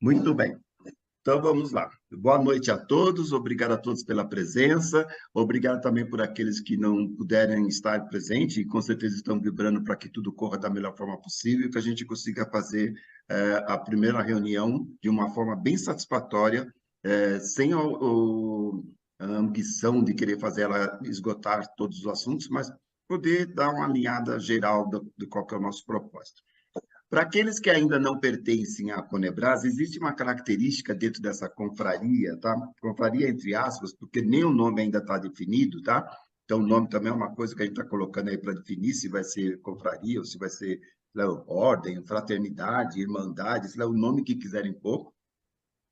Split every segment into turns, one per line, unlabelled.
Muito bem. Então, vamos lá. Boa noite a todos, obrigado a todos pela presença, obrigado também por aqueles que não puderem estar presentes e com certeza estão vibrando para que tudo corra da melhor forma possível, que a gente consiga fazer a primeira reunião de uma forma bem satisfatória, sem a ambição de querer fazer ela esgotar todos os assuntos, mas poder dar uma alinhada geral de qual que é o nosso propósito. Para aqueles que ainda não pertencem à Conebras, existe uma característica dentro dessa confraria, tá? Confraria entre aspas, porque nem o nome ainda está definido, tá? Então, o nome também é uma coisa que a gente está colocando aí para definir se vai ser confraria ou se vai ser ordem, fraternidade, irmandade, sei lá, o nome que quiserem pôr,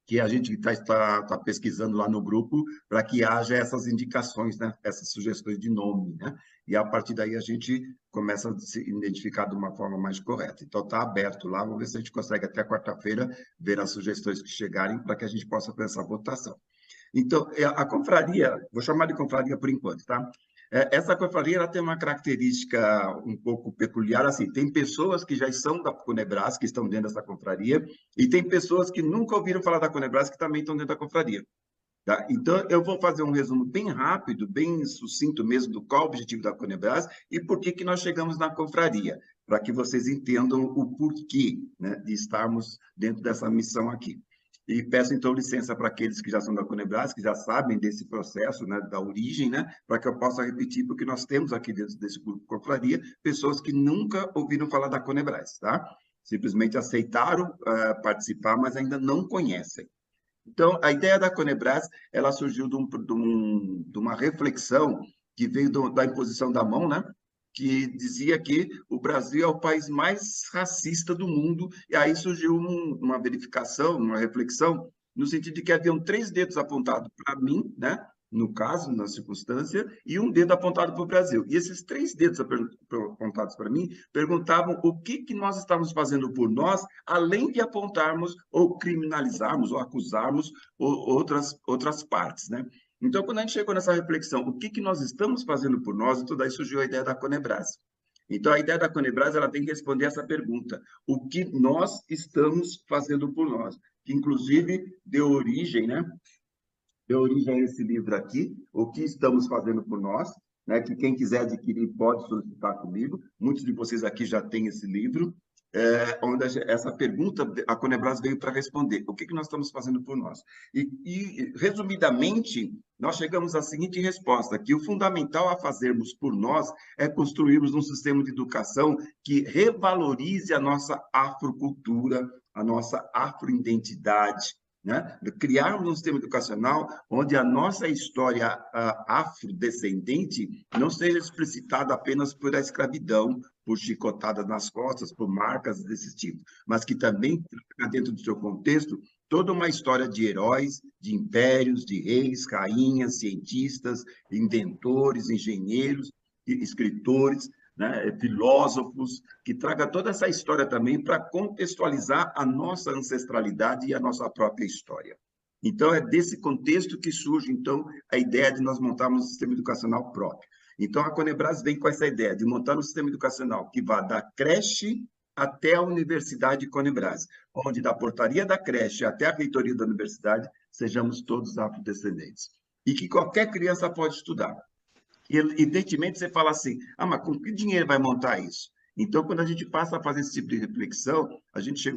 que a gente está pesquisando lá no grupo para que haja essas indicações, né? Essas sugestões de nome, né? E a partir daí a gente começa a se identificar de uma forma mais correta. Então está aberto lá, vamos ver se a gente consegue até quarta-feira ver as sugestões que chegarem para que a gente possa fazer essa votação. Então, a confraria, vou chamar de confraria por enquanto, tá? Essa confraria ela tem uma característica um pouco peculiar, assim, tem pessoas que já são da Conebras, que estão dentro dessa confraria, e tem pessoas que nunca ouviram falar da Conebras, que também estão dentro da confraria. Tá? Então, eu vou fazer um resumo bem rápido, bem sucinto mesmo, do qual é o objetivo da Conebras e por que que nós chegamos na confraria, para que vocês entendam o porquê, né, de estarmos dentro dessa missão aqui. E peço, então, licença para aqueles que já são da Conebras, que já sabem desse processo, né, da origem, né, para que eu possa repetir, porque nós temos aqui dentro desse grupo Confraria pessoas que nunca ouviram falar da Conebras, tá? Simplesmente aceitaram participar, mas ainda não conhecem. Então, a ideia da Conebras, ela surgiu de uma reflexão que veio da imposição da mão, né? Que dizia que o Brasil é o país mais racista do mundo, e aí surgiu uma verificação, uma reflexão, no sentido de que haviam 3 dedos apontados para mim, né? No caso, na circunstância, e um dedo apontado para o Brasil. E esses 3 dedos apontados para mim perguntavam o que nós estávamos fazendo por nós, além de apontarmos ou criminalizarmos ou acusarmos outras partes, né? Então, quando a gente chegou nessa reflexão, o que nós estamos fazendo por nós, então daí surgiu a ideia da Conebras. Então, a ideia da Conebras, ela tem que responder essa pergunta: o que nós estamos fazendo por nós? Que, inclusive, deu origem, né? Deu origem a esse livro aqui, O que Estamos Fazendo por Nós, né? Que quem quiser adquirir pode solicitar comigo. Muitos de vocês aqui já têm esse livro, onde essa pergunta a Conebras veio para responder: o que nós estamos fazendo por nós? Resumidamente, nós chegamos à seguinte resposta: que o fundamental a fazermos por nós é construirmos um sistema de educação que revalorize a nossa afrocultura, a nossa afroidentidade, né? Criarmos um sistema educacional onde a nossa história afrodescendente não seja explicitada apenas por a escravidão, por chicotadas nas costas, por marcas desse tipo, mas que também traga dentro do seu contexto toda uma história de heróis, de impérios, de reis, rainhas, cientistas, inventores, engenheiros, escritores, né, filósofos, que traga toda essa história também para contextualizar a nossa ancestralidade e a nossa própria história. Então, é desse contexto que surge, então, a ideia de nós montarmos um sistema educacional próprio. Então, a Conebras vem com essa ideia de montar um sistema educacional que vá da creche até a Universidade Conebras, onde da portaria da creche até a reitoria da universidade, sejamos todos afrodescendentes. E que qualquer criança pode estudar. E, evidentemente, você fala assim, mas com que dinheiro vai montar isso? Então, quando a gente passa a fazer esse tipo de reflexão,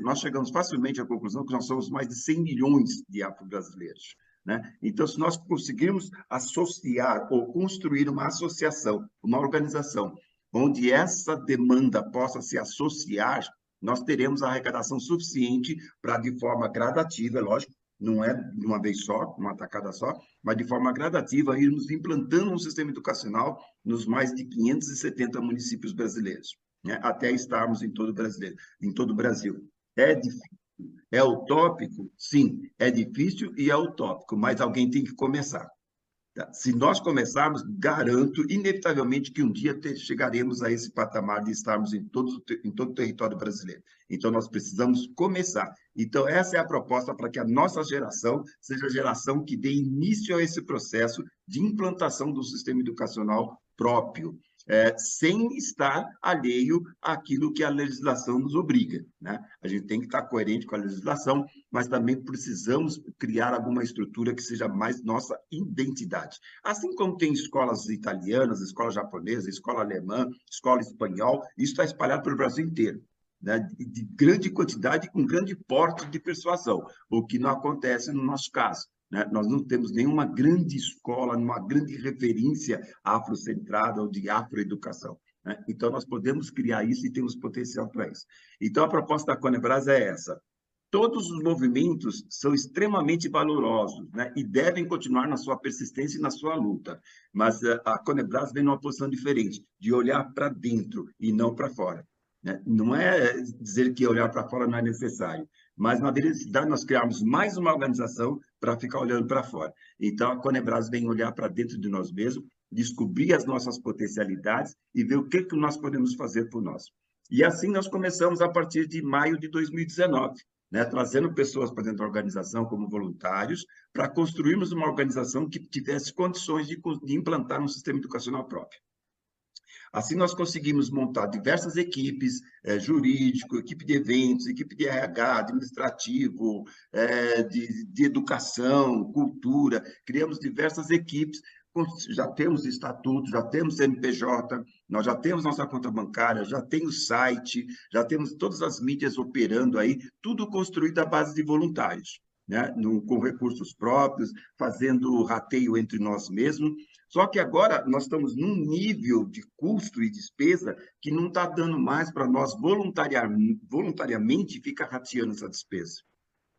nós chegamos facilmente à conclusão que nós somos mais de 100 milhões de afro-brasileiros, né? Então, se nós conseguirmos associar ou construir uma associação, uma organização, onde essa demanda possa se associar, nós teremos a arrecadação suficiente para, de forma gradativa, é lógico, não é de uma vez só, uma tacada só, mas de forma gradativa, irmos implantando um sistema educacional nos mais de 570 municípios brasileiros, né? Até estarmos em todo o Brasil. É difícil, é utópico? Sim, é difícil e é utópico, mas alguém tem que começar. Tá? Se nós começarmos, garanto, inevitavelmente, que um dia chegaremos a esse patamar de estarmos em todo o território brasileiro. Então, nós precisamos começar. Então, essa é a proposta para que a nossa geração seja a geração que dê início a esse processo de implantação do sistema educacional próprio, sem estar alheio àquilo que a legislação nos obriga, né? A gente tem que estar coerente com a legislação, mas também precisamos criar alguma estrutura que seja mais nossa identidade. Assim como tem escolas italianas, escola japonesa, escola alemã, escola espanhol, isso está espalhado pelo Brasil inteiro, né? De grande quantidade e com grande porte de persuasão, o que não acontece no nosso caso, né? Nós não temos nenhuma grande escola, uma grande referência afrocentrada ou de afroeducação, né? Então, nós podemos criar isso e temos potencial para isso. Então, a proposta da Conebras é essa. Todos os movimentos são extremamente valorosos, né? E devem continuar na sua persistência e na sua luta. Mas a Conebras vem numa posição diferente, de olhar para dentro e não para fora, né? Não é dizer que olhar para fora não é necessário, mas na necessidade nós criarmos mais uma organização para ficar olhando para fora. Então, a Conebras vem olhar para dentro de nós mesmos, descobrir as nossas potencialidades e ver o que nós podemos fazer por nós. E assim nós começamos a partir de maio de 2019, né, trazendo pessoas para dentro da organização como voluntários, para construirmos uma organização que tivesse condições de implantar um sistema educacional próprio. Assim, nós conseguimos montar diversas equipes, jurídico, equipe de eventos, equipe de RH, administrativo, de educação, cultura, criamos diversas equipes, já temos estatuto, já temos CNPJ, nós já temos nossa conta bancária, já tem o site, já temos todas as mídias operando aí, tudo construído à base de voluntários, né? Com recursos próprios, fazendo rateio entre nós mesmos. Só que agora nós estamos num nível de custo e despesa que não está dando mais para nós voluntariamente ficar rateando essa despesa,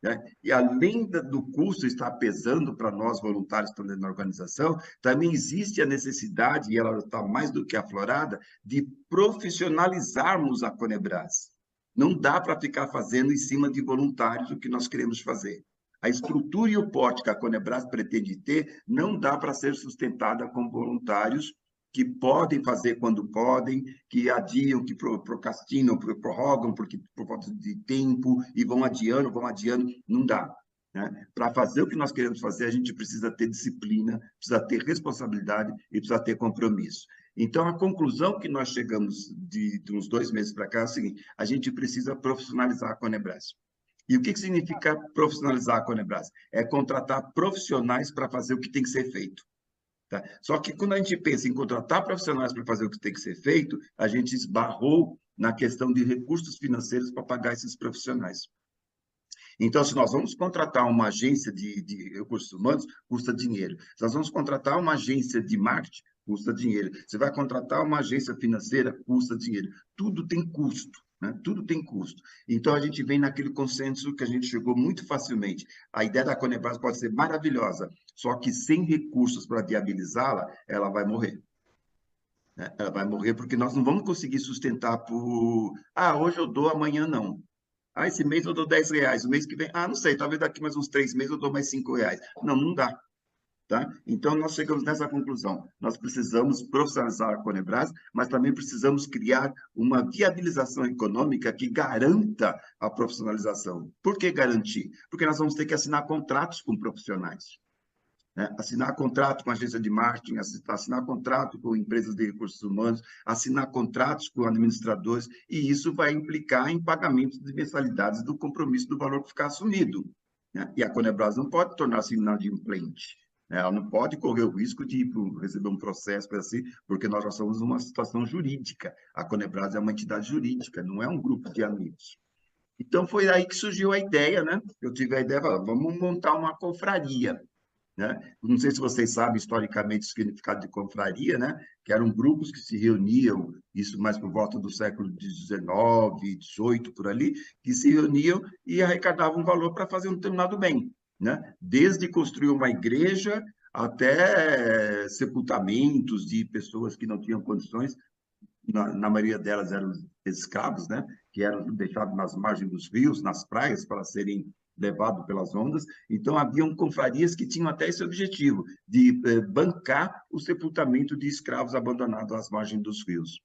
né? E além do custo estar pesando para nós voluntários que estão dentro da organização, também existe a necessidade, e ela está mais do que aflorada, de profissionalizarmos a Conebras. Não dá para ficar fazendo em cima de voluntários o que nós queremos fazer. A estrutura e o porte que a Conebras pretende ter não dá para ser sustentada com voluntários que podem fazer quando podem, que adiam, que procrastinam, prorrogam por falta de tempo e vão adiando, não dá, né? Para fazer o que nós queremos fazer, a gente precisa ter disciplina, precisa ter responsabilidade e precisa ter compromisso. Então, a conclusão que nós chegamos de uns 2 meses para cá é a seguinte: a gente precisa profissionalizar a Conebras. E o que significa profissionalizar a Conebras? É contratar profissionais para fazer o que tem que ser feito. Tá? Só que quando a gente pensa em contratar profissionais para fazer o que tem que ser feito, a gente esbarrou na questão de recursos financeiros para pagar esses profissionais. Então, se nós vamos contratar uma agência de recursos humanos, custa dinheiro. Se nós vamos contratar uma agência de marketing, custa dinheiro. Você vai contratar uma agência financeira, custa dinheiro. Tudo tem custo, né? Tudo tem custo. Então, a gente vem naquele consenso que a gente chegou muito facilmente. A ideia da Conebras pode ser maravilhosa, só que sem recursos para viabilizá-la, ela vai morrer, né? Ela vai morrer porque nós não vamos conseguir sustentar por... Ah, hoje eu dou, amanhã não. Ah, esse mês eu dou R$ 10. O mês que vem, não sei, talvez daqui mais uns 3 meses eu dou mais R$ 5. Não, não dá, tá? Então, nós chegamos nessa conclusão. Nós precisamos profissionalizar a Conebras, mas também precisamos criar uma viabilização econômica que garanta a profissionalização. Por que garantir? Porque nós vamos ter que assinar contratos com profissionais, né? Assinar contrato com agência de marketing, assinar contrato com empresas de recursos humanos, assinar contratos com administradores, e isso vai implicar em pagamento de mensalidades do compromisso do valor que ficar assumido, né? E a Conebras não pode tornar-se inadimplente, né? Ela não pode correr o risco de receber um processo assim, porque nós já somos numa situação jurídica. A Conebras é uma entidade jurídica, não é um grupo de amigos. Então, foi aí que surgiu a ideia, né? Eu tive a ideia, vamos montar uma confraria, né? Não sei se vocês sabem historicamente o significado de confraria, né? Que eram grupos que se reuniam, isso mais por volta do século XIX, XVIII, por ali, que se reuniam e arrecadavam um valor para fazer um determinado bem, né? Desde construir uma igreja até sepultamentos de pessoas que não tinham condições, na maioria delas eram escravos, né? Que eram deixados nas margens dos rios, nas praias, para serem levado pelas ondas. Então, haviam confrarias que tinham até esse objetivo, de bancar o sepultamento de escravos abandonados às margens dos rios.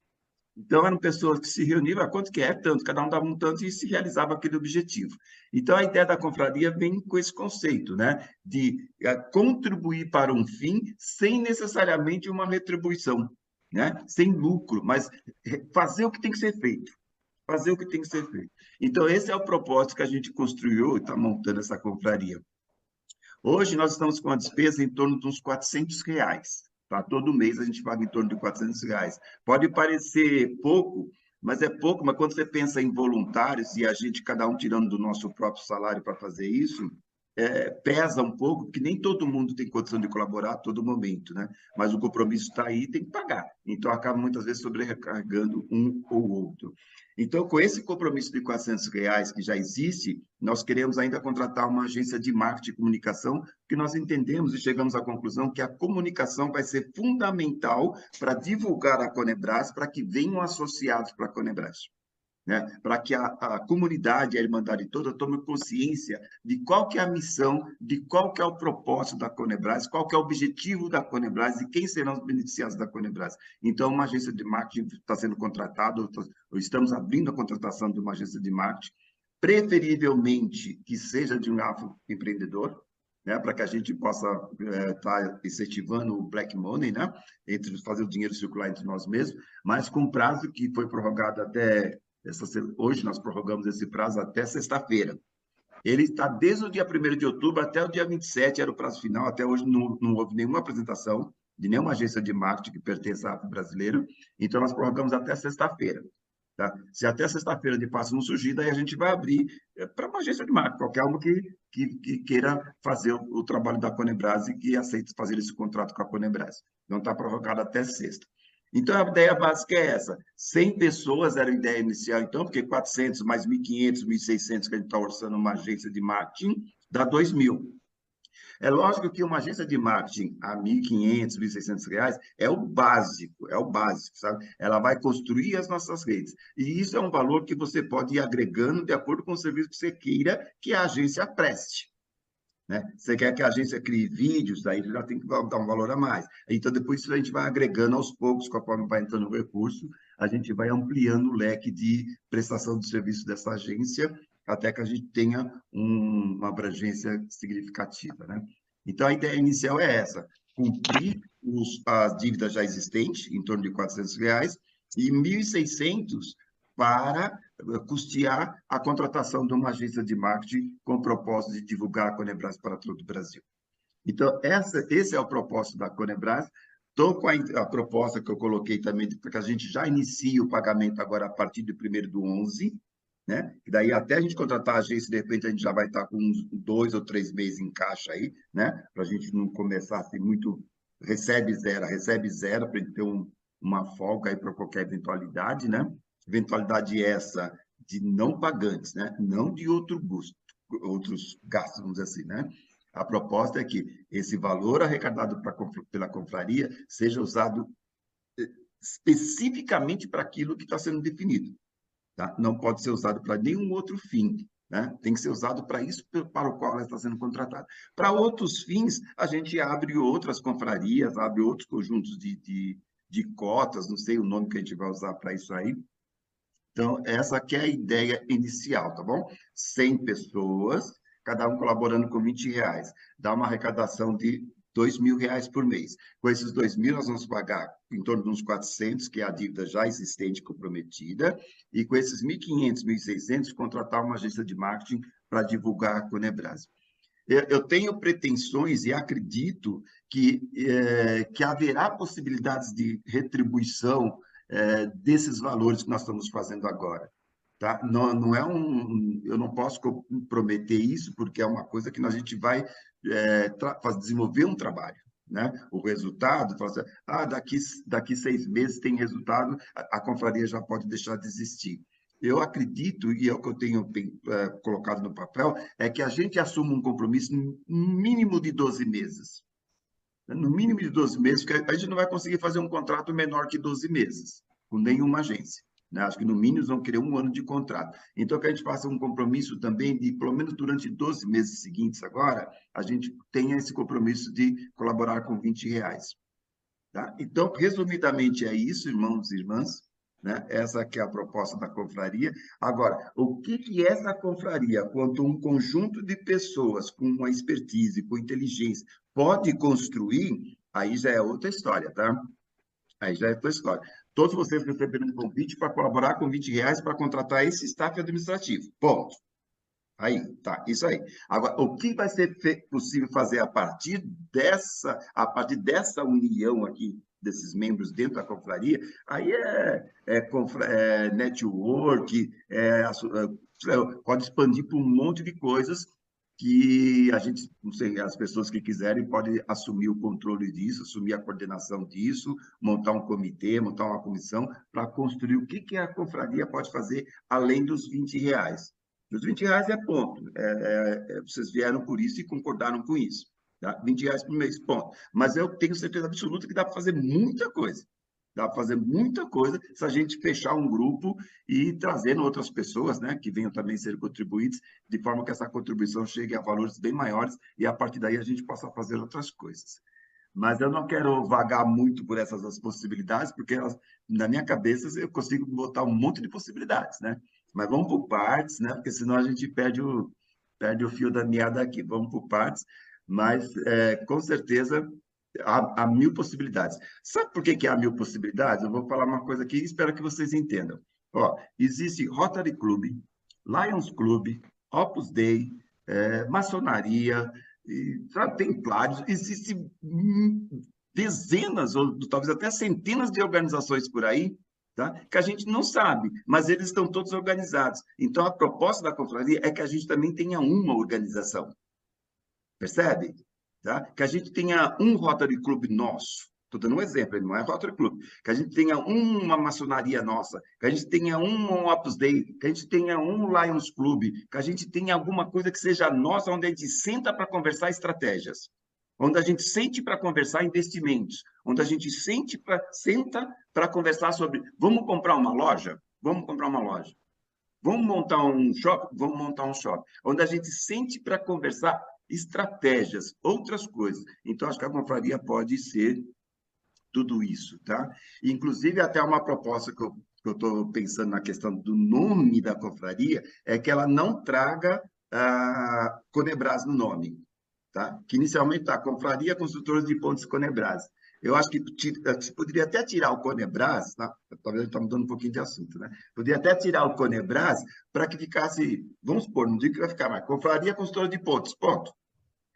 Então, eram pessoas que se reuniam, quanto que é? Tanto, cada um dava um tanto e se realizava aquele objetivo. Então, a ideia da confraria vem com esse conceito, né? De contribuir para um fim sem necessariamente uma retribuição, né? Sem lucro, mas fazer o que tem que ser feito. Fazer o que tem que ser feito. Então, esse é o propósito que a gente construiu e está montando essa confraria. Hoje, nós estamos com uma despesa em torno de uns R$ 400. Tá? Todo mês a gente paga em torno de R$ 400. Pode parecer pouco, mas é pouco, mas quando você pensa em voluntários e a gente, cada um tirando do nosso próprio salário para fazer isso, pesa um pouco, porque nem todo mundo tem condição de colaborar a todo momento, né? Mas o compromisso está aí, tem que pagar. Então, acaba muitas vezes sobrecarregando um ou outro. Então, com esse compromisso de R$ 400 que já existe, nós queremos ainda contratar uma agência de marketing e comunicação, porque nós entendemos e chegamos à conclusão que a comunicação vai ser fundamental para divulgar a Conebras, para que venham associados para a Conebras. Né? Para que a comunidade, a Irmandade toda, tome consciência de qual que é a missão, de qual que é o propósito da Conebras, qual que é o objetivo da Conebras e quem serão os beneficiados da Conebras. Então, uma agência de marketing está sendo contratada, estamos abrindo a contratação de uma agência de marketing, preferivelmente que seja de um afroempreendedor, né, para que a gente possa estar incentivando o black money, né, fazer o dinheiro circular entre nós mesmos, mas com prazo que foi prorrogado até hoje nós prorrogamos esse prazo até sexta-feira. Ele está desde o dia 1º de outubro até o dia 27, era o prazo final, até hoje não houve nenhuma apresentação de nenhuma agência de marketing que pertença à brasileira, então nós prorrogamos até sexta-feira. Tá? Se até sexta-feira de fato não surgir, daí a gente vai abrir para uma agência de marketing, qualquer uma que queira fazer o trabalho da Conebras e que aceite fazer esse contrato com a Conebras. Então está prorrogado até sexta. Então, a ideia básica é essa. 100 pessoas era a ideia inicial, então, porque 400 mais 1.500, 1.600 que a gente está orçando uma agência de marketing, dá 2.000. É lógico que uma agência de marketing a R$ 1.500, R$ 1.600 é o básico, sabe? Ela vai construir as nossas redes. E isso é um valor que você pode ir agregando de acordo com o serviço que você queira que a agência preste. Né? Você quer que a agência crie vídeos, aí já tem que dar um valor a mais. Então, depois a gente vai agregando aos poucos, conforme vai entrando o recurso, a gente vai ampliando o leque de prestação de serviço dessa agência, até que a gente tenha uma abrangência significativa. Né? Então, a ideia inicial é essa, cumprir as dívidas já existentes, em torno de R$ 400, e 1.600 para custear a contratação de uma agência de marketing com o propósito de divulgar a Conebras para todo o Brasil. Então, esse é o propósito da Conebras. Estou com a proposta que eu coloquei também, para que a gente já inicie o pagamento agora a partir do 1º do 11, né? E daí, até a gente contratar a agência, de repente, a gente já vai estar com uns 2 ou 3 meses em caixa aí, né? Para a gente não começar assim muito recebe zero, para a gente ter uma folga aí para qualquer eventualidade, né? Eventualidade essa de não pagantes, né? Não de outros gastos, vamos dizer assim, né? A proposta é que esse valor arrecadado pela confraria seja usado especificamente para aquilo que está sendo definido. Tá? Não pode ser usado para nenhum outro fim. Né? Tem que ser usado para isso para o qual ela está sendo contratada. Para outros fins, a gente abre outras confrarias, abre outros conjuntos de cotas, não sei o nome que a gente vai usar para isso aí. Então, essa aqui é a ideia inicial, tá bom? 100 pessoas, cada um colaborando com R$ 20. Dá uma arrecadação de R$ 2.000 por mês. Com esses 2.000, nós vamos pagar em torno de uns 400, que é a dívida já existente comprometida, e com esses 1.500, 1.600, contratar uma agência de marketing para divulgar a Conebras. Eu tenho pretensões e acredito que haverá possibilidades de retribuição desses valores que nós estamos fazendo agora. Tá? Não eu não posso prometer isso, porque é uma coisa que a gente vai desenvolver um trabalho. Né? O resultado, daqui 6 meses tem resultado, a confraria já pode deixar de existir. Eu acredito, e é o que eu tenho colocado no papel, é que a gente assuma um compromisso no mínimo de 12 meses. No mínimo de 12 meses, porque a gente não vai conseguir fazer um contrato menor que 12 meses, com nenhuma agência. né? Acho que no mínimo eles vão querer 1 ano de contrato. Então, que a gente faça um compromisso também de, pelo menos durante 12 meses seguintes agora, a gente tenha esse compromisso de colaborar com R$ 20. Tá? Então, resumidamente, é isso, irmãos e irmãs, né? Essa que é a proposta da confraria. Agora, o que é essa confraria, quanto um conjunto de pessoas com uma expertise, com inteligência, pode construir, aí já é outra história, tá? Aí já é outra história. Todos vocês receberam um convite para colaborar com R$ 20 para contratar esse staff administrativo. Ponto. Aí, tá, isso aí. Agora, o que vai ser possível fazer a partir dessa união aqui, desses membros dentro da confraria, aí é network, pode expandir para um monte de coisas que a gente, não sei, as pessoas que quiserem podem assumir o controle disso, assumir a coordenação disso, montar um comitê, montar uma comissão para construir o que a confraria pode fazer além dos R$ 20. Os R$ 20 é ponto. Vocês vieram por isso e concordaram com isso. Tá? R$ 20 por mês, ponto. Mas eu tenho certeza absoluta que dá para fazer muita coisa. Dá para fazer muita coisa se a gente fechar um grupo e trazendo outras pessoas, né, que venham também ser contribuintes, de forma que essa contribuição chegue a valores bem maiores e, a partir daí, a gente possa fazer outras coisas. Mas eu não quero vagar muito por essas possibilidades, porque na minha cabeça eu consigo botar um monte de possibilidades, né? Mas vamos por partes, né? Porque senão a gente perde o fio da meada aqui. Vamos por partes, mas com certeza há 1000 possibilidades. Sabe por que há 1000 possibilidades? Eu vou falar uma coisa aqui e espero que vocês entendam. Ó, existe Rotary Club, Lions Club, Opus Dei, maçonaria, sabe, templários, existem dezenas, ou talvez até centenas de organizações por aí, tá? Que a gente não sabe, mas eles estão todos organizados. Então, a proposta da confraria é que a gente também tenha uma organização, percebe? Tá? Que a gente tenha um Rotary Club nosso. Estou dando um exemplo, ele não é Rotary Club. Que a gente tenha uma maçonaria nossa, que a gente tenha um Opus Dei, que a gente tenha um Lions Club, que a gente tenha alguma coisa que seja nossa, onde a gente senta para conversar estratégias, onde a gente sente para conversar investimentos, onde a gente senta para conversar sobre vamos comprar uma loja? Vamos comprar uma loja. Vamos montar um shopping? Vamos montar um shopping. Onde a gente sente para conversar estratégias, outras coisas. Então, acho que a confraria pode ser tudo isso, tá? Inclusive, até uma proposta que eu estou pensando na questão do nome da confraria, é que ela não traga Conebras no nome, tá? Que inicialmente está Confraria Construtores de Pontes Conebras. Eu acho que se poderia até tirar o Conebras, tá? Talvez está mudando um pouquinho de assunto, né? Poderia até tirar o Conebras para que ficasse, vamos supor, não digo que vai ficar mais, Confraria Construtora de Pontes, ponto.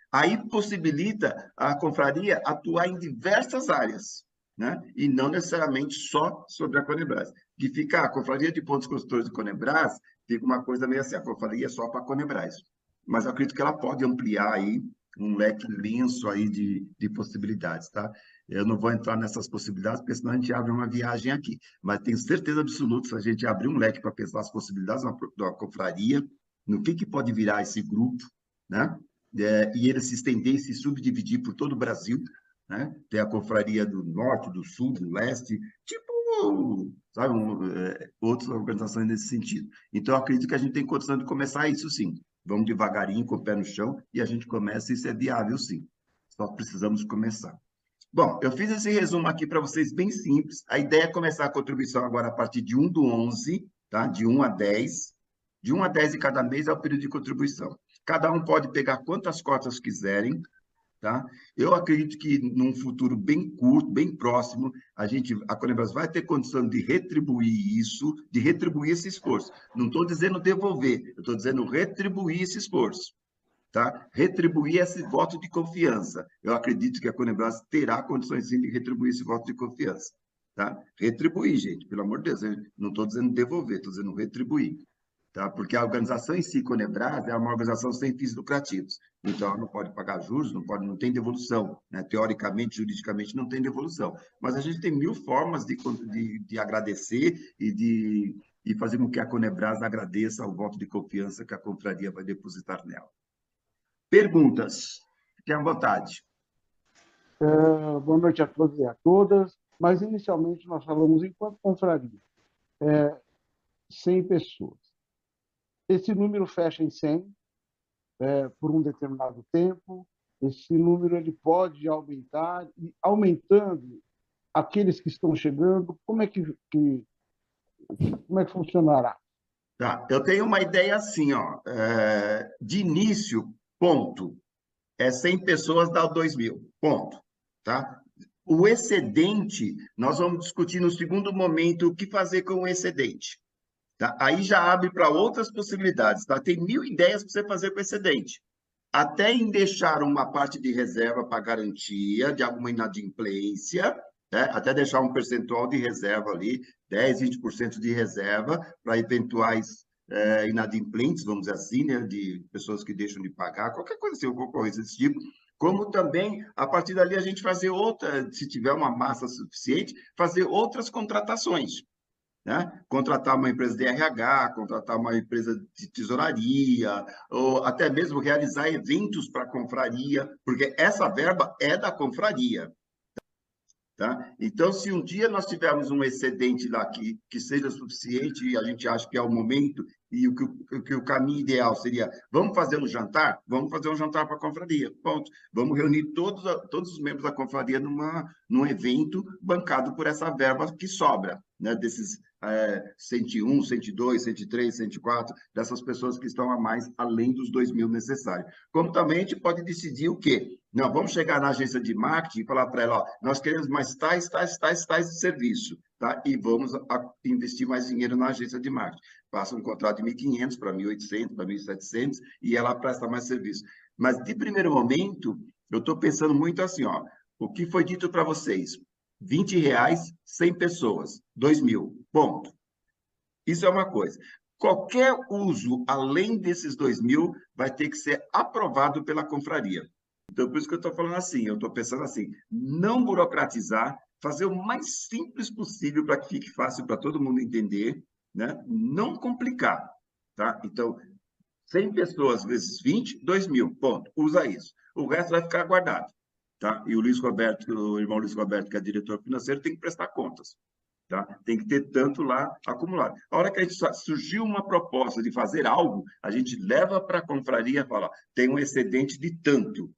Aí possibilita a confraria atuar em diversas áreas, né? E não necessariamente só sobre a Conebras. Que fica a confraria de pontos construtores de Conebras, fica uma coisa meio assim, a confraria é só para Conebras. Mas eu acredito que ela pode ampliar aí um leque imenso aí de possibilidades, tá? Eu não vou entrar nessas possibilidades, porque senão a gente abre uma viagem aqui. Mas tenho certeza absoluta, se a gente abrir um leque para pensar as possibilidades de uma confraria, no que pode virar esse grupo, né? E ele se estender e se subdividir por todo o Brasil, né? Tem a confraria do Norte, do Sul, do Leste, tipo, sabe, outras organizações nesse sentido. Então, eu acredito que a gente tem condição de começar isso, sim. Vamos devagarinho, com o pé no chão, e a gente começa, isso é viável, sim. Só precisamos começar. Bom, eu fiz esse resumo aqui para vocês bem simples. A ideia é começar a contribuição agora a partir de 1/11, tá? De 1 a 10. De 1 a 10 de cada mês é o período de contribuição. Cada um pode pegar quantas cotas quiserem, tá? Eu acredito que num futuro bem curto, bem próximo, a Conebras vai ter condição de retribuir isso, de retribuir esse esforço. Não estou dizendo devolver, eu estou dizendo retribuir esse esforço, tá? Retribuir esse voto de confiança. Eu acredito que a Conebras terá condições sim de retribuir esse voto de confiança, tá? Retribuir, gente, pelo amor de Deus, eu não estou dizendo devolver, estou dizendo retribuir. Tá? Porque a organização em si, Conebras, é uma organização sem fins lucrativos. Então, ela não pode pagar juros, não tem devolução. Né? Teoricamente, juridicamente, não tem devolução. Mas a gente tem 1000 formas de agradecer e fazer com que a Conebras agradeça o voto de confiança que a confraria vai depositar nela. Perguntas? Fiquem à vontade.
Boa noite a todos e a todas. Mas, inicialmente, nós falamos enquanto confraria. 100 pessoas. Esse número fecha em 100 por um determinado tempo. Esse número ele pode aumentar, e aumentando aqueles que estão chegando, como é que funcionará?
Tá, eu tenho uma ideia assim, ó, de início, ponto, 100 pessoas dá 2.000, ponto, tá? O excedente, nós vamos discutir no segundo momento o que fazer com o excedente, tá? Aí já abre para outras possibilidades, tá? Tem 1.000 ideias para você fazer com o excedente. Até em deixar uma parte de reserva para garantia de alguma inadimplência, né? Até deixar um percentual de reserva ali, 10, 20% de reserva para eventuais inadimplentes, vamos dizer assim, né? De pessoas que deixam de pagar, qualquer coisa assim, qualquer coisa desse tipo. Como também, a partir dali, a gente fazer outra, se tiver uma massa suficiente, fazer outras contratações, né? Contratar uma empresa de RH, contratar uma empresa de tesouraria, ou até mesmo realizar eventos para a confraria, porque essa verba é da confraria. Tá? Então, se um dia nós tivermos um excedente lá que seja suficiente, e a gente acha que é o momento, e o caminho ideal seria, vamos fazer um jantar? Vamos fazer um jantar para a confraria, ponto. Vamos reunir todos os membros da confraria num evento bancado por essa verba que sobra, né? Desses 101, 102, 103, 104, dessas pessoas que estão a mais, além dos 2.000 necessários. Como também a gente pode decidir o quê? Não, vamos chegar na agência de marketing e falar para ela, ó, nós queremos mais tais de serviço, tá? E vamos investir mais dinheiro na agência de marketing. Passa um contrato de 1.500 para 1.800, para 1.700 e ela presta mais serviço. Mas, de primeiro momento, eu estou pensando muito assim, ó, o que foi dito para vocês? R$ 20, 100 pessoas, 2.000, ponto. Isso é uma coisa. Qualquer uso além desses 2.000 vai ter que ser aprovado pela confraria. Então, por isso que eu estou falando assim, eu estou pensando assim, não burocratizar, fazer o mais simples possível para que fique fácil para todo mundo entender, né? Não complicar, tá? Então, 100 pessoas vezes 20, 2.000, ponto. Usa isso. O resto vai ficar guardado, tá? E o Luiz Roberto, o irmão Luiz Roberto, que é diretor financeiro, tem que prestar contas. Tá? Tem que ter tanto lá acumulado. A hora que a gente surgiu uma proposta de fazer algo, a gente leva para a confraria e fala: tem um excedente de tanto.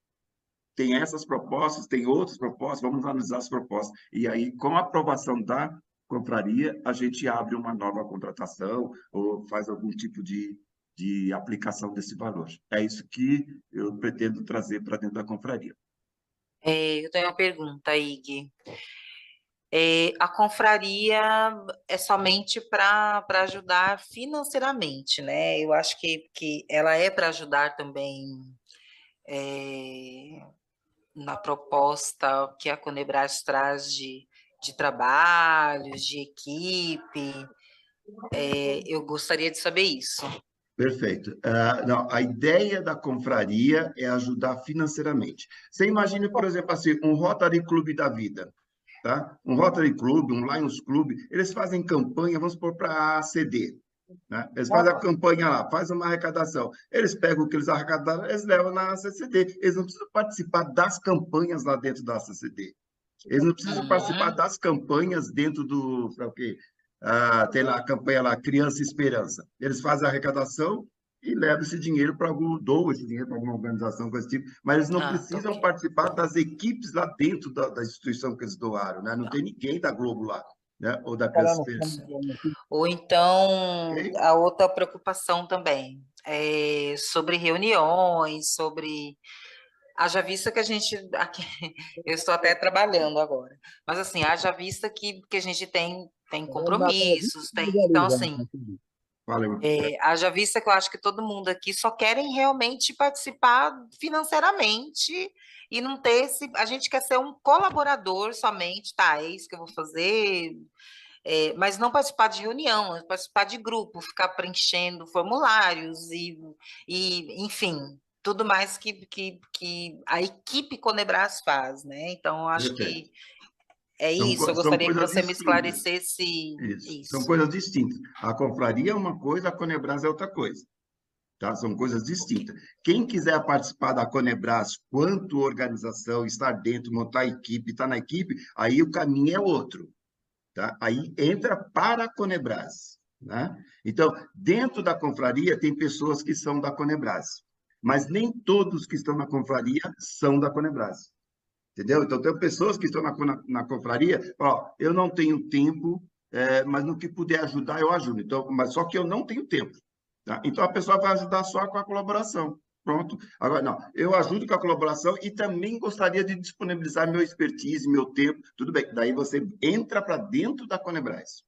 Tem essas propostas, tem outras propostas, vamos analisar as propostas. E aí, com a aprovação da confraria, a gente abre uma nova contratação ou faz algum tipo de aplicação desse valor. É isso que eu pretendo trazer para dentro da confraria.
Eu tenho uma pergunta, Ig. A confraria é somente para ajudar financeiramente, né? Eu acho que ela é para ajudar também na proposta que a Conebras traz de trabalhos, de equipe. Eu gostaria de saber isso.
Perfeito. Não, a ideia da confraria é ajudar financeiramente. Você imagina, por exemplo, assim, um Rotary Club da vida, tá? Um Rotary Club, um Lions Club, eles fazem campanha, vamos supor, para a ACD, né? Eles fazem a campanha lá, fazem uma arrecadação. Eles pegam o que eles arrecadaram, eles levam na CCD. Eles não precisam participar das campanhas lá dentro da CCD. Eles não precisam participar das campanhas dentro do, sabe o quê? Tem lá a campanha lá, Criança Esperança. Eles fazem a arrecadação e levam esse dinheiro para algum, doam esse dinheiro para alguma organização, coisa tipo, mas eles não precisam
ok.
participar das equipes lá dentro da instituição que eles doaram, né? Não
Tá.
tem ninguém da Globo lá, né? Ou da Criança Esperança.
Ou então,
Ok?
a outra preocupação também é sobre reuniões, sobre. Haja vista que a gente. Aqui, eu estou até trabalhando agora, mas assim, haja vista que a gente tem compromissos, tem. Então, assim,
Valeu.
haja vista que eu acho que todo mundo aqui só querem realmente participar financeiramente e não ter esse. A gente quer ser um colaborador somente, tá? É isso que eu vou fazer. Mas não participar de reunião, participar de grupo, ficar preenchendo formulários enfim, tudo mais que a equipe Conebras faz, né? Então, eu acho
Perfeito.
que é isso. Eu
São
gostaria que
coisas
você me
distintas.
esclarecesse
Isso. São
isso.
coisas distintas. A confraria é uma coisa, a Conebras é outra coisa. Tá? São coisas
Ok.
distintas. Quem quiser participar da Conebras, quanto organização, estar dentro, montar equipe, estar na equipe, aí o caminho é outro. Tá? Aí entra para a Conebras. né? Então, dentro da confraria, tem pessoas que são da Conebras, mas nem todos que estão na confraria são da Conebras. Entendeu? Então, tem pessoas que estão na confraria, ó, eu não tenho tempo, mas no que puder ajudar, eu ajudo. Então, mas só que eu não tenho tempo. Tá? Então, a pessoa vai ajudar só com a colaboração. Pronto. Agora, não, eu ajudo com a colaboração e também gostaria de disponibilizar meu expertise, meu tempo, tudo bem. Daí você entra para dentro da Conebras.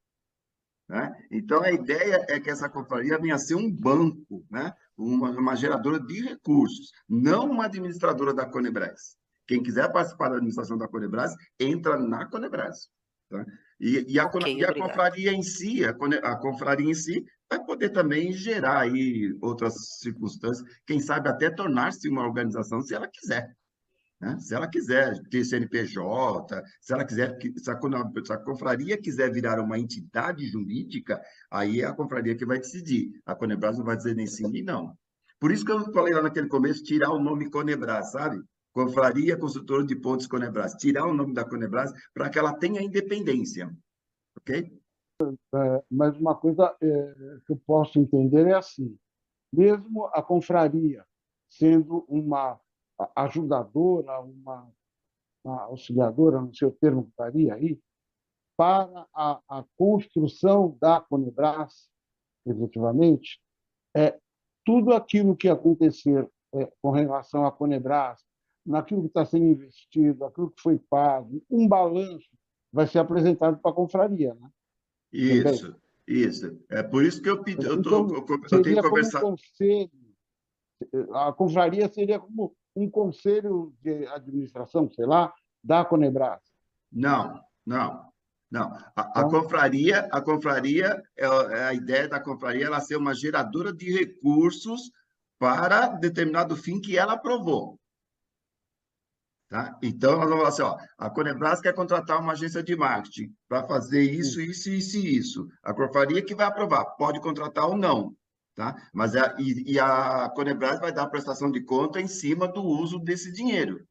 Né? Então, a ideia é que essa confraria venha a ser um banco, né? Uma geradora de recursos, não uma administradora da Conebras. Quem quiser participar da administração da Conebras, entra na Conebras. Tá?
Ok,
E a
obrigada.
confraria em si, a confraria em si, vai poder também gerar aí outras circunstâncias, quem sabe até tornar-se uma organização, se ela quiser. Né? Se ela quiser ter CNPJ, se ela quiser, se a confraria quiser virar uma entidade jurídica, aí é a confraria que vai decidir. A Conebras não vai dizer nem sim nem não. Por isso que eu falei lá naquele começo, tirar o nome Conebras, sabe? Confraria Construtora de Pontes Conebras. Tirar o nome da Conebras para que ela tenha independência, ok?
Mas uma coisa que eu posso entender é assim: mesmo a confraria sendo uma ajudadora, uma auxiliadora, não sei o termo que estaria aí, para a construção da Conebras, efetivamente, tudo aquilo que acontecer com relação à Conebras, naquilo que está sendo investido, aquilo que foi pago, um balanço vai ser apresentado para a confraria, né? Também.
Isso, isso. É por isso que
Então,
eu tenho
seria como um
conversado.
conselho, a confraria seria como um conselho de administração, sei lá, da Conebras.
Não, não, não.
Então,
A confraria, é a ideia da confraria ela ser uma geradora de recursos para determinado fim que ela aprovou. Tá? Então, nós vamos falar assim, ó, a Conebras quer contratar uma agência de marketing para fazer isso, isso, isso e isso. A confraria que vai aprovar, pode contratar ou não. Tá? Mas a Conebras vai dar a prestação de conta em cima do uso desse dinheiro,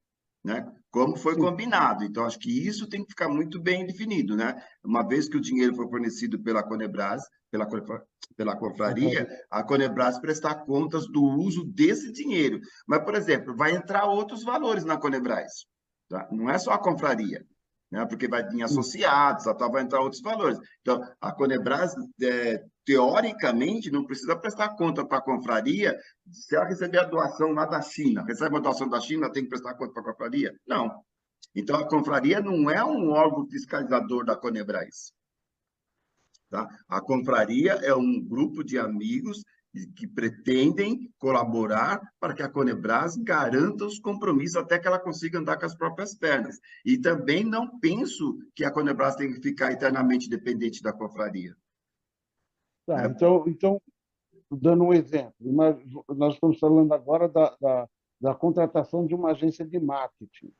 né? Como foi
sim,
combinado. Então, acho que isso tem que ficar muito bem definido, né? Uma vez que o dinheiro foi fornecido pela Conebras, pela confraria,
confraria.
a Conebras prestar contas do uso desse dinheiro. Mas, por exemplo, vai entrar outros valores na Conebras, tá? Não é só a confraria, né? Porque vai vir associados, vai entrar outros valores. Então, a Conebras, teoricamente, não precisa prestar conta para a confraria se ela receber a doação lá da China. Recebe uma doação da China, tem que prestar conta para a confraria? Não. Então, a confraria não é um órgão fiscalizador da Conebras. Tá? A confraria é um grupo de amigos que pretendem colaborar para que a Conebras garanta os compromissos até que ela consiga andar com as próprias pernas. E também não penso que a Conebras tem que ficar eternamente dependente da confraria.
Tá,
Né?
então, dando um exemplo, nós estamos falando agora da contratação de uma agência de marketing.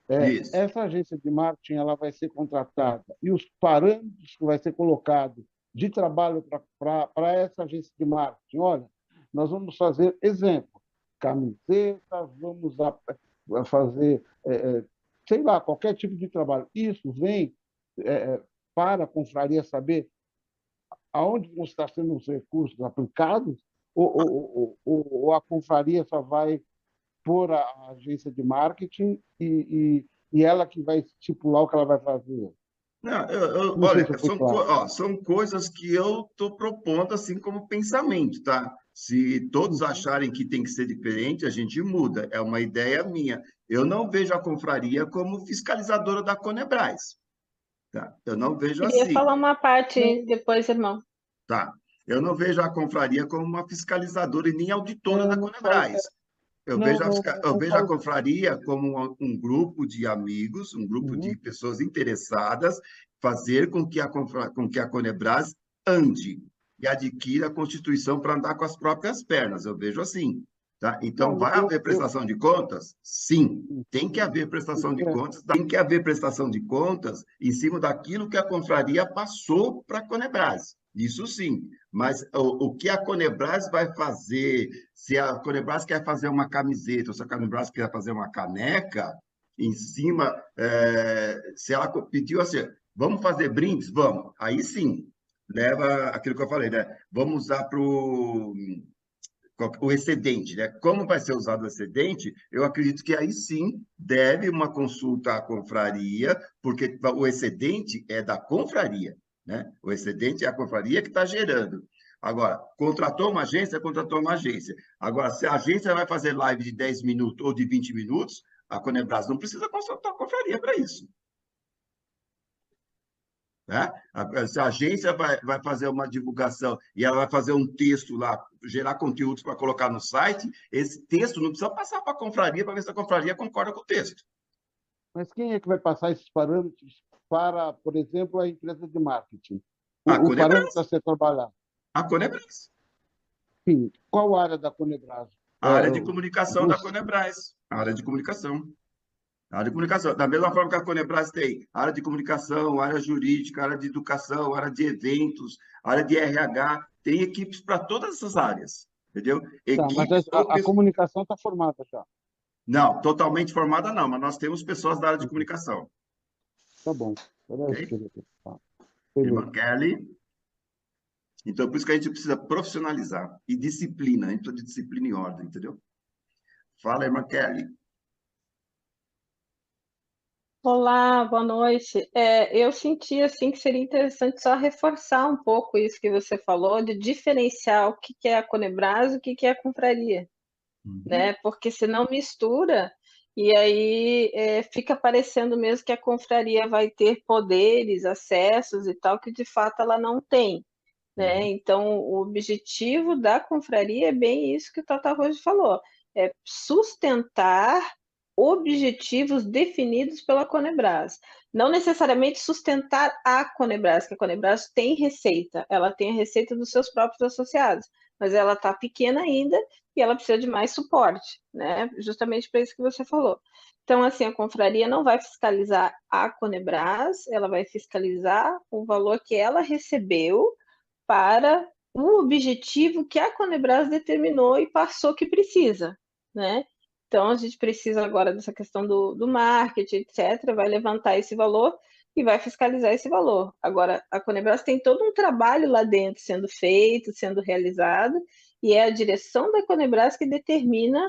Isso.
Essa agência de marketing ela vai ser contratada e os parâmetros que vai ser colocado de trabalho para essa agência de marketing. Olha, nós vamos fazer, exemplo, camisetas, vamos a fazer, sei lá, qualquer tipo de trabalho. Isso vem para a confraria saber aonde vão estar sendo os recursos aplicados ou a confraria só vai por a agência de marketing e ela que vai estipular o que ela vai fazer.
Não,
Não sei se
olha,
foi claro.
são coisas que eu estou propondo assim como pensamento, tá? Se todos acharem que tem que ser diferente, a gente muda. É uma ideia minha. Eu não vejo a confraria como fiscalizadora da Conebras, tá? Eu não vejo
Queria
assim,
falar uma
Não,
parte depois, irmão.
tá? Eu não vejo a confraria como uma fiscalizadora e nem auditora da
não falo,
Conebras.
não, não,
Eu
não
vejo a
falo.
confraria como um grupo de amigos, um grupo de
Uhum.
pessoas interessadas, fazer com que a Conebras ande e adquira a Constituição para andar com as próprias pernas. Eu vejo assim. Tá? Então,
Não,
vai haver prestação de contas? Sim, tem que haver prestação de
é,
contas. Tem que haver prestação de contas em cima daquilo que a confraria passou para a Conebras. Isso sim. Mas o que a Conebras vai fazer, se a Conebras quer fazer uma camiseta, ou se a Conebras quer fazer uma caneca, em cima, se ela pediu assim, vamos fazer brindes? Vamos. Aí sim. leva aquilo que eu falei, né? Vamos usar para o excedente, né? Como vai ser usado o excedente, eu acredito que aí sim deve uma consulta à confraria, porque o excedente é da confraria, né? O excedente é a confraria que está gerando. Agora, contratou uma agência, contratou uma agência. Agora, se a agência vai fazer live de 10 minutos ou de 20 minutos, a Conebras não precisa consultar a confraria para isso. Né? Se a agência vai fazer uma divulgação e ela vai fazer um texto lá, gerar conteúdos para colocar no site, esse texto não precisa passar para a confraria para ver se a confraria concorda com o texto.
Mas quem é que vai passar esses parâmetros para, por exemplo, a empresa de marketing?
A
O parâmetro
Conebras.
a ser trabalhado.
A Conebras.
Sim. Qual área da Conebras?
A área de comunicação da Conebras. A área de comunicação. A área de comunicação. Da mesma forma que a Conebras tem área de comunicação, área jurídica, área de educação, área de eventos, área de RH, tem equipes para todas essas áreas, entendeu?
Tá, mas
Equipes ou
a comunicação está formada já.
Não, totalmente formada não, mas nós temos pessoas da área de comunicação.
Tá bom. Era isso que eu
Ok?
ia perguntar.
Irmã
Beleza.
Kelly. Então, por isso que a gente precisa profissionalizar e disciplina, a gente precisa de disciplina e ordem, entendeu? Fala, irmã Kelly.
Olá, boa noite. Eu senti assim que seria interessante só reforçar um pouco isso que você falou, de diferenciar o que que é a Conebras e o que é a confraria, né? Porque senão mistura e aí fica parecendo mesmo que a confraria vai ter poderes, acessos e tal, que de fato ela não tem, né? Então, o objetivo da confraria é bem isso que o Tata Rose falou, é sustentar objetivos definidos pela Conebras. Não necessariamente sustentar a Conebras, que a Conebras tem receita, ela tem a receita dos seus próprios associados, mas ela está pequena ainda e ela precisa de mais suporte, né? Justamente para isso que você falou. Então, assim, a confraria não vai fiscalizar a Conebras, ela vai fiscalizar o valor que ela recebeu para o objetivo que a Conebras determinou e passou que precisa, né? Então, a gente precisa agora dessa questão do marketing, etc., vai levantar esse valor e vai fiscalizar esse valor. Agora, a Conebras tem todo um trabalho lá dentro sendo feito, sendo realizado, e é a direção da Conebras que determina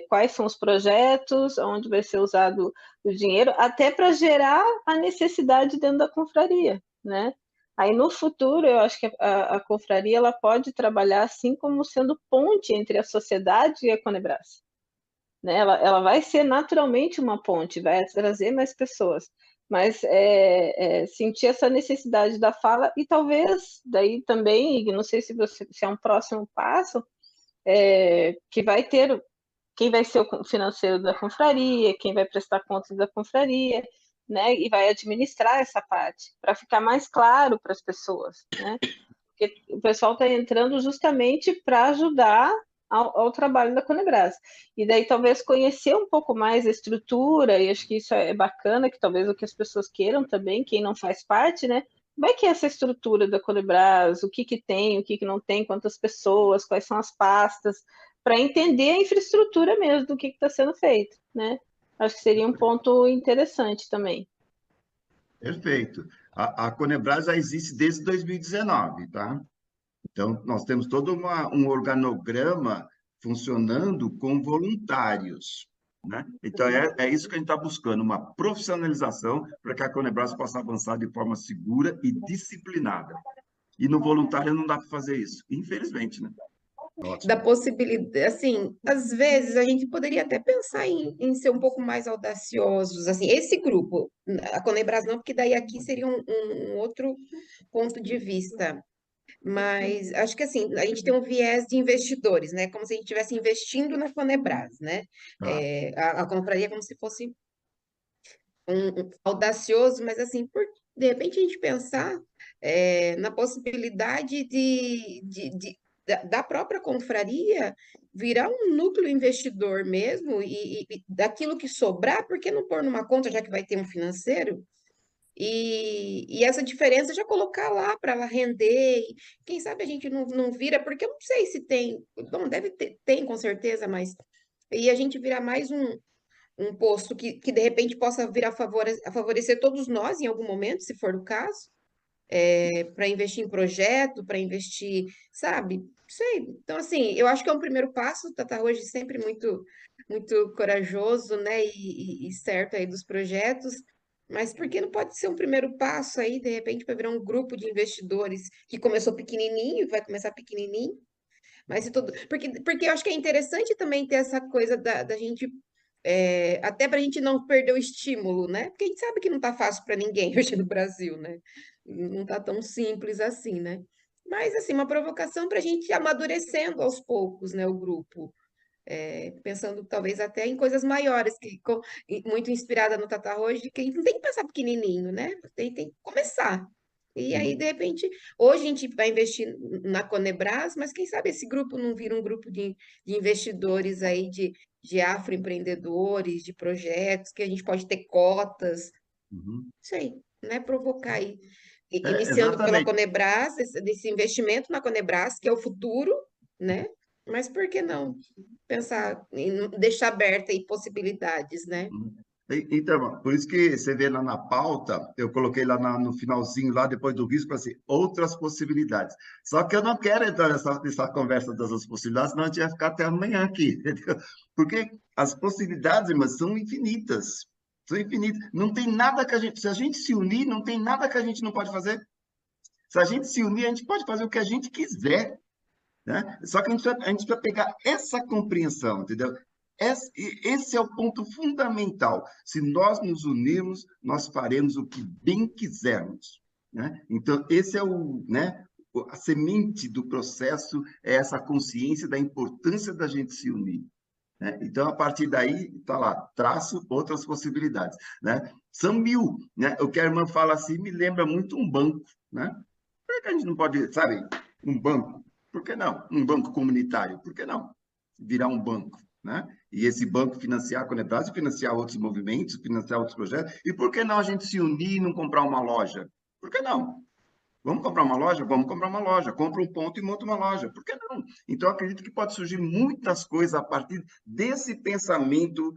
quais são os projetos, onde vai ser usado o dinheiro, até para gerar a necessidade dentro da confraria, né? Aí no futuro, eu acho que a confraria ela pode trabalhar assim como sendo ponte entre a sociedade e a Conebras, né? Ela vai ser naturalmente uma ponte, vai trazer mais pessoas, mas sentir essa necessidade da fala e talvez daí também, não sei se é um próximo passo, que vai ter quem vai ser o financeiro da confraria, quem vai prestar contas da confraria, né? E vai administrar essa parte, para ficar mais claro para as pessoas, né? Porque o pessoal está entrando justamente para ajudar ao trabalho da Conebras. E daí talvez conhecer um pouco mais a estrutura, e acho que isso é bacana, que talvez o que as pessoas queiram também, quem não faz parte, né? Como é que é essa estrutura da Conebras? O que tem, o que não tem, quantas pessoas, quais são as pastas, para entender a infraestrutura mesmo do que está sendo feito, né? Acho que seria um ponto interessante também.
Perfeito. A Conebras já existe desde 2019, tá? Então, nós temos todo um organograma funcionando com voluntários, né? Então, é isso que a gente está buscando, uma profissionalização para que a Conebras possa avançar de forma segura e disciplinada. E no voluntário não dá para fazer isso, infelizmente, né?
Da
Ótimo.
possibilidade, assim, às vezes a gente poderia até pensar em ser um pouco mais audaciosos, assim, esse grupo, a Conebras não, porque daí aqui seria um outro ponto de vista, mas acho que assim, a gente tem um viés de investidores, né, como se a gente estivesse investindo na Conebras, né,
Tá.
a confraria é como se fosse audacioso, mas assim, de repente a gente pensar na possibilidade da própria confraria virar um núcleo investidor mesmo e daquilo que sobrar, por que não pôr numa conta, já que vai ter um financeiro? E essa diferença já colocar lá para ela render. E quem sabe a gente não vira, porque eu não sei se tem, bom, deve ter, tem com certeza, mas e a gente virar mais um posto que de repente possa vir a favorecer todos nós em algum momento, se for o caso. para investir em projeto, para investir, sabe? Sei. Então, assim, eu acho que é um primeiro passo. O Tata hoje sempre muito corajoso, né? E certo aí dos projetos. Mas por que não pode ser um primeiro passo aí, de repente, para virar um grupo de investidores que começou pequenininho, vai começar pequenininho, mas se todo... porque eu acho que é interessante também ter essa coisa da gente, até para a gente não perder o estímulo, né? Porque a gente sabe que não está fácil para ninguém hoje no Brasil, né? Não está tão simples assim, né? Mas, assim, uma provocação para a gente ir amadurecendo aos poucos, né, o grupo. Pensando talvez até em coisas maiores, muito inspirada no Tata Roji, que a gente não tem que pensar pequenininho, né? Tem que começar. E aí, de repente, hoje a gente vai investir na Conebras, mas quem sabe esse grupo não vira um grupo de investidores aí, de afroempreendedores, de projetos, que a gente pode ter cotas,
Uhum.
isso aí, né? Provocar aí. Iniciando pela
Exatamente.
Conebras, desse investimento na Conebras, que é o futuro, né? Mas por que não pensar em deixar aberta aí possibilidades, né?
Então, por isso que você vê lá na pauta, eu coloquei lá no finalzinho, lá depois do risco, assim, outras possibilidades. Só que eu não quero entrar nessa conversa das outras possibilidades, senão a gente vai ficar até amanhã aqui, entendeu? Porque as possibilidades, irmãs, são infinitas. São infinitas. Não tem nada que a gente... Se a gente se unir, não tem nada que a gente não pode fazer. Se a gente se unir, a gente pode fazer o que a gente quiser, né? Só que a gente precisa pegar essa compreensão, entendeu? Esse é o ponto fundamental. Se nós nos unirmos, nós faremos o que bem quisermos, né? Então, esse é né, a semente do processo, é essa consciência da importância da gente se unir, né? Então, a partir daí, está lá, traço outras possibilidades, né? São 1000, né? O que a irmã fala assim me lembra muito um banco, né? Por que a gente não pode, sabe, um banco? Por que não? Um banco comunitário, por que não? Virar um banco, né? E esse banco financiar a Conebras, financiar outros movimentos, financiar outros projetos. E por que não a gente se unir e não comprar uma loja? Por que não? Vamos comprar uma loja? Vamos comprar uma loja. Compra um ponto e monta uma loja. Por que não? Então, acredito que pode surgir muitas coisas a partir desse pensamento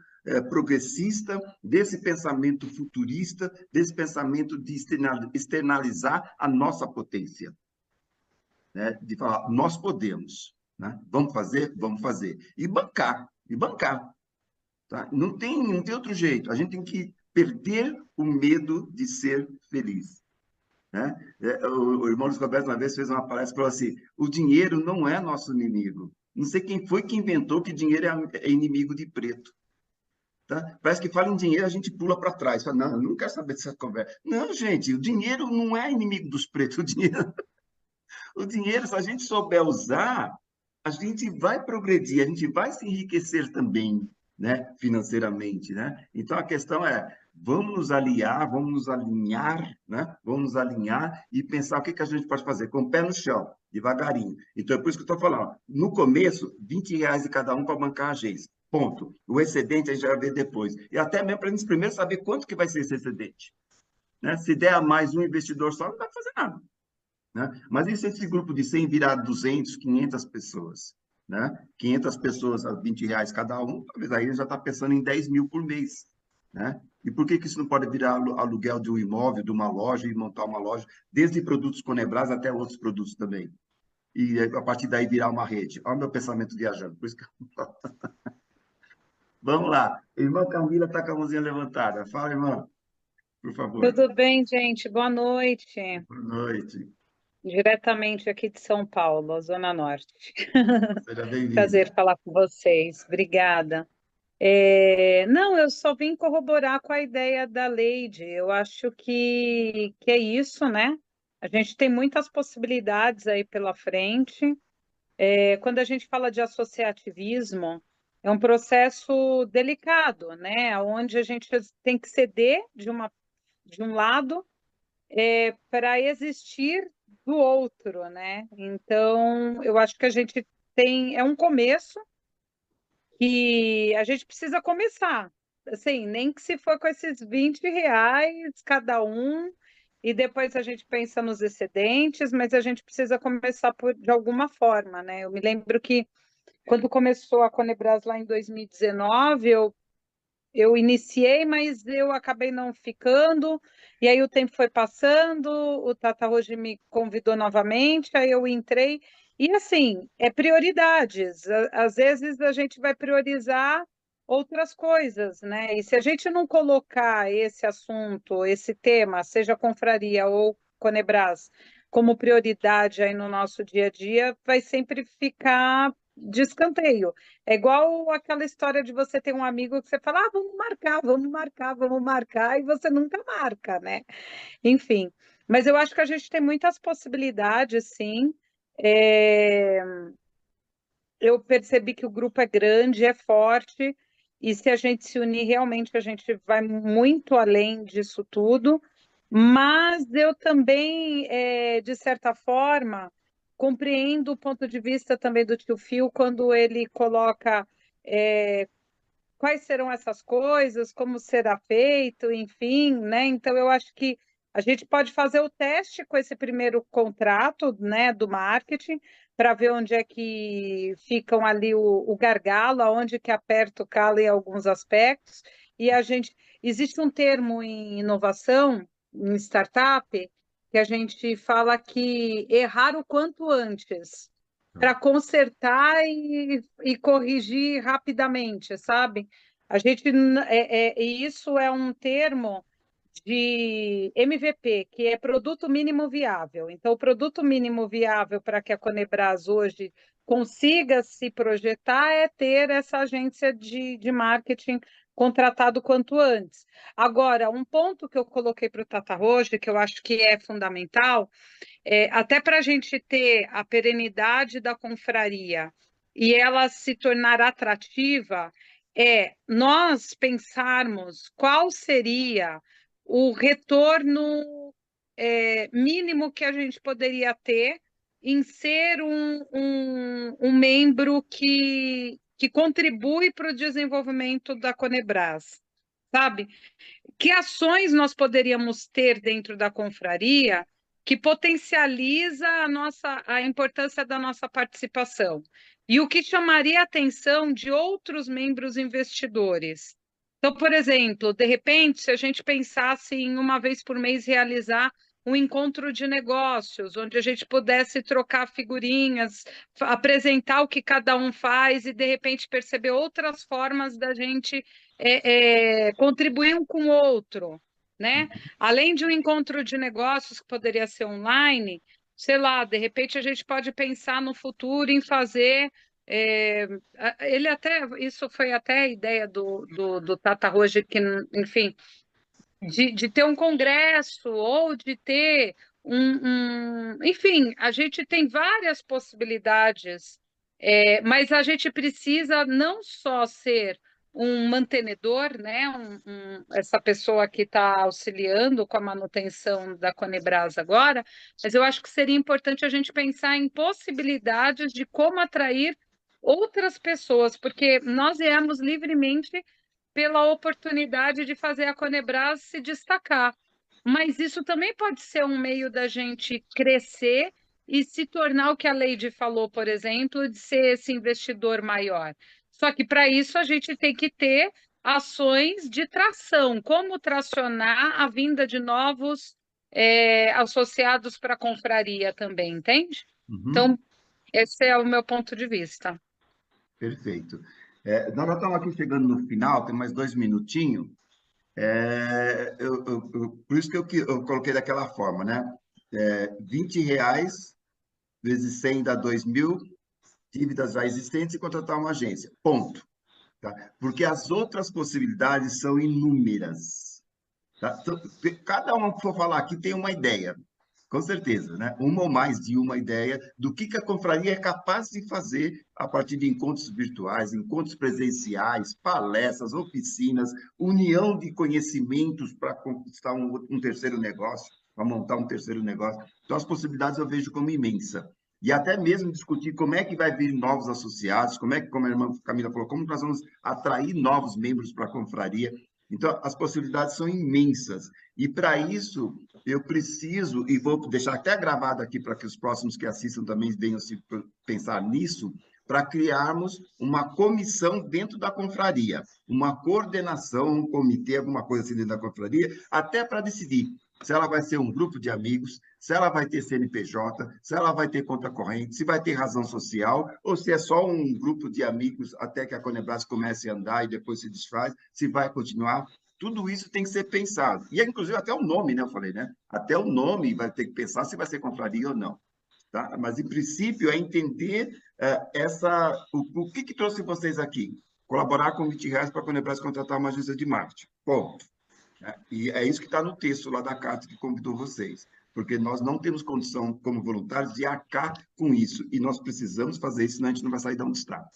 progressista, desse pensamento futurista, desse pensamento de externalizar a nossa potência, né? De falar, nós podemos, né? Vamos fazer? Vamos fazer. E bancar, e bancar. Tá? Não tem outro jeito. A gente tem que perder o medo de ser feliz, né? O irmão Luiz Roberto uma vez fez uma palestra e falou assim, o dinheiro não é nosso inimigo. Não sei quem foi que inventou que dinheiro é inimigo de preto. Tá? Parece que fala em dinheiro, a gente pula para trás. Fala, não, eu não quero saber dessa conversa. Não, gente, o dinheiro não é inimigo dos pretos. O dinheiro, se a gente souber usar, a gente vai progredir, a gente vai se enriquecer também, né, financeiramente, né? Então a questão é, vamos nos aliar, vamos nos alinhar, né? Vamos nos alinhar e pensar o que a gente pode fazer com o pé no chão, devagarinho. Então é por isso que eu estou falando, no começo, R$ 20 de cada um para bancar a agência. Ponto. O excedente a gente vai ver depois. E até mesmo para a gente primeiro saber quanto que vai ser esse excedente, né? Se der a mais um investidor só, não vai fazer nada, né? Mas e se esse grupo de 100 virar 200, 500 pessoas, né? 500 pessoas a R$ 20 cada um, talvez aí já está pensando em 10 mil por mês, né? E por que isso não pode virar aluguel de um imóvel, de uma loja e montar uma loja, desde produtos Conebras até outros produtos também? E a partir daí virar uma rede. Olha o meu pensamento viajando. Por isso que... Vamos lá. Irmã Camila está com a mãozinha levantada. Fala, irmã, por favor.
Tudo bem, gente? Boa noite.
Boa noite.
Diretamente aqui de São Paulo, Zona Norte.
Seja bem-vinda.
Prazer falar com vocês. Obrigada. Não, eu só vim corroborar com a ideia da Leide. Eu acho que é isso, né? A gente tem muitas possibilidades aí pela frente. Quando a gente fala de associativismo, é um processo delicado, né? Onde a gente tem que ceder de um lado para existir do outro, né? Então, eu acho que a gente é um começo que a gente precisa começar. Assim, nem que se for com esses R$ 20 cada um, e depois a gente pensa nos excedentes, mas a gente precisa começar de alguma forma, né? Eu me lembro que quando começou a Conebras lá em 2019, eu iniciei, mas eu acabei não ficando, e aí o tempo foi passando, o Tata hoje me convidou novamente, aí eu entrei, e assim, é prioridades. Às vezes a gente vai priorizar outras coisas, né? E se a gente não colocar esse assunto, esse tema, seja confraria ou Conebras, como prioridade aí no nosso dia a dia, vai sempre ficar de escanteio. É igual aquela história de você ter um amigo que você fala, ah, vamos marcar, vamos marcar, vamos marcar, e você nunca marca, né? Enfim, mas eu acho que a gente tem muitas possibilidades, sim. É, eu percebi que o grupo é grande, é forte, e se a gente se unir, realmente a gente vai muito além disso tudo. Mas eu também, de certa forma, compreendo o ponto de vista também do tio Phil quando ele coloca quais serão essas coisas, como será feito, enfim, né? Então eu acho que a gente pode fazer o teste com esse primeiro contrato, né, do marketing, para ver onde é que ficam ali o gargalo, aonde que aperta o calo em alguns aspectos. E a gente existe um termo em inovação, em startup, que a gente fala que errar o quanto antes para consertar e corrigir rapidamente, sabe? A gente isso é um termo de MVP, que é produto mínimo viável. Então, o produto mínimo viável para que a Conebras hoje consiga se projetar é ter essa agência de marketing contratado quanto antes. Agora, um ponto que eu coloquei para o Tata hoje, que eu acho que é fundamental, até para a gente ter a perenidade da confraria e ela se tornar atrativa, nós pensarmos qual seria o retorno mínimo que a gente poderia ter em ser um membro que contribui para o desenvolvimento da Conebras, sabe? Que ações nós poderíamos ter dentro da confraria que potencializa a importância da nossa participação? E o que chamaria a atenção de outros membros investidores? Então, por exemplo, de repente, se a gente pensasse em uma vez por mês realizar um encontro de negócios, onde a gente pudesse trocar figurinhas, apresentar o que cada um faz e, de repente, perceber outras formas da gente contribuir um com o outro, né? Além de um encontro de negócios que poderia ser online, sei lá, de repente a gente pode pensar no futuro em fazer. Isso foi até a ideia do Tata hoje, que, enfim, de ter um congresso ou de ter enfim, a gente tem várias possibilidades, mas a gente precisa não só ser um mantenedor, né? Essa pessoa que está auxiliando com a manutenção da Conebras agora, mas eu acho que seria importante a gente pensar em possibilidades de como atrair outras pessoas, porque nós viemos livremente pela oportunidade de fazer a Conebras se destacar. Mas isso também pode ser um meio da gente crescer e se tornar o que a Leide falou, por exemplo, de ser esse investidor maior. Só que para isso a gente tem que ter ações de tração, como tracionar a vinda de novos associados para a confraria também, entende? Então, esse é o meu ponto de vista.
Perfeito. Nós já estamos aqui chegando no final, tem mais 2 minutinhos. Por isso que eu coloquei daquela forma, né? R$ 20 vezes 100 dá 2.000, dívidas já existentes e contratar uma agência. Ponto. Tá? Porque as outras possibilidades são inúmeras. Tá? Então, cada um que for falar aqui tem uma ideia. Com certeza, né? Uma ou mais de uma ideia do que a confraria é capaz de fazer a partir de encontros virtuais, encontros presenciais, palestras, oficinas, união de conhecimentos para conquistar um terceiro negócio, para montar um terceiro negócio. Então, as possibilidades eu vejo como imensa. E até mesmo discutir como é que vai vir novos associados, como a irmã Camila falou, como nós vamos atrair novos membros para a confraria. Então, as possibilidades são imensas. E, para isso, eu preciso, e vou deixar até gravado aqui para que os próximos que assistam também venham se pensar nisso, para criarmos uma comissão dentro da confraria, uma coordenação, um comitê, alguma coisa assim dentro da confraria, até para decidir se ela vai ser um grupo de amigos, se ela vai ter CNPJ, se ela vai ter conta corrente, se vai ter razão social, ou se é só um grupo de amigos até que a Conebras comece a andar e depois se desfaz, se vai continuar. Tudo isso tem que ser pensado. E, inclusive, até o nome, né? Eu falei, né? Até o nome vai ter que pensar se vai ser confraria ou não. Tá? Mas, em princípio, é entender o que trouxe vocês aqui. Colaborar com R$ 20 para a Conebras contratar uma agência de marketing. Ponto. E é isso que está no texto lá da carta que convidou vocês, porque nós não temos condição, como voluntários, de arcar com isso, e nós precisamos fazer isso, senão a gente não vai sair de onde está.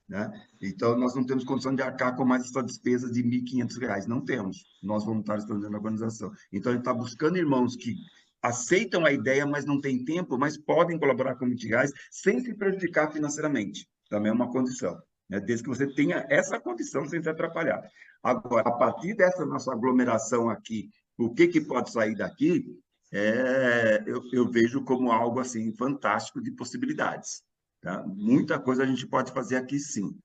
Né? Então, nós não temos condição de arcar com mais essa despesa de R$ 1.500, não temos, nós voluntários estamos dentro da organização. Então, a gente está buscando irmãos que aceitam a ideia, mas não têm tempo, mas podem colaborar com R$ 20 sem se prejudicar financeiramente, também é uma condição. Desde que você tenha essa condição sem se atrapalhar. Agora, a partir dessa nossa aglomeração aqui, o que pode sair daqui, eu vejo como algo assim fantástico de possibilidades. Tá? Muita coisa a gente pode fazer aqui, sim.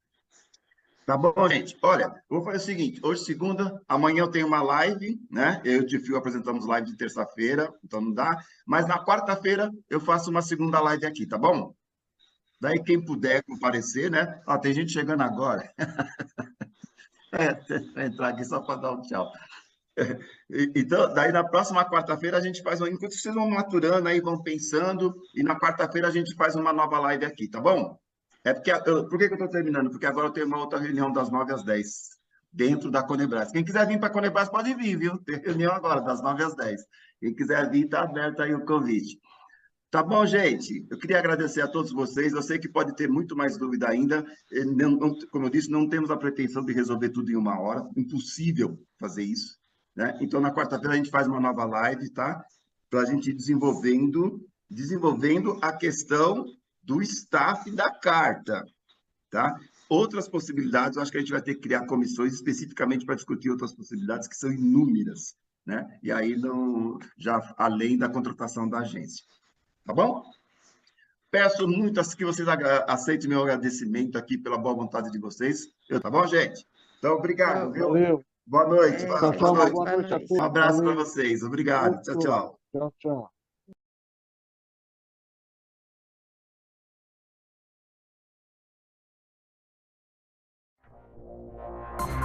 Tá bom, gente? Olha, eu vou fazer o seguinte, hoje segunda, amanhã eu tenho uma live, né? Eu e o Tio Fio apresentamos live de terça-feira, então não dá, mas na quarta-feira eu faço uma segunda live aqui, tá bom? Daí, quem puder comparecer, né? Tem gente chegando agora. Vai entrar aqui só para dar um tchau. Então, daí na próxima quarta-feira a gente faz enquanto vocês vão maturando aí, vão pensando, e na quarta-feira a gente faz uma nova live aqui, tá bom? Por que eu estou terminando? Porque agora eu tenho uma outra reunião das 9 às 10, dentro da Conebras. Quem quiser vir para a Conebras pode vir, viu? Tem reunião agora, das 9 às 10. Quem quiser vir, está aberto aí o convite. Tá bom, gente? Eu queria agradecer a todos vocês. Eu sei que pode ter muito mais dúvida ainda. Como eu disse, não temos a pretensão de resolver tudo em uma hora. Impossível fazer isso. Né? Então, na quarta-feira, a gente faz uma nova live, tá? Para a gente ir desenvolvendo a questão do staff da carta. Tá? Outras possibilidades, eu acho que a gente vai ter que criar comissões especificamente para discutir outras possibilidades, que são inúmeras. Né? E aí, já além da contratação da agência. Tá bom? Peço muito que vocês aceitem meu agradecimento aqui pela boa vontade de vocês. Tá bom, gente? Então, obrigado, viu?
Valeu.
Boa noite.
Tchau,
Boa noite.
boa noite a todos.
Um abraço para
Valeu.
vocês. Obrigado. Tchau, tchau.
Tchau, tchau.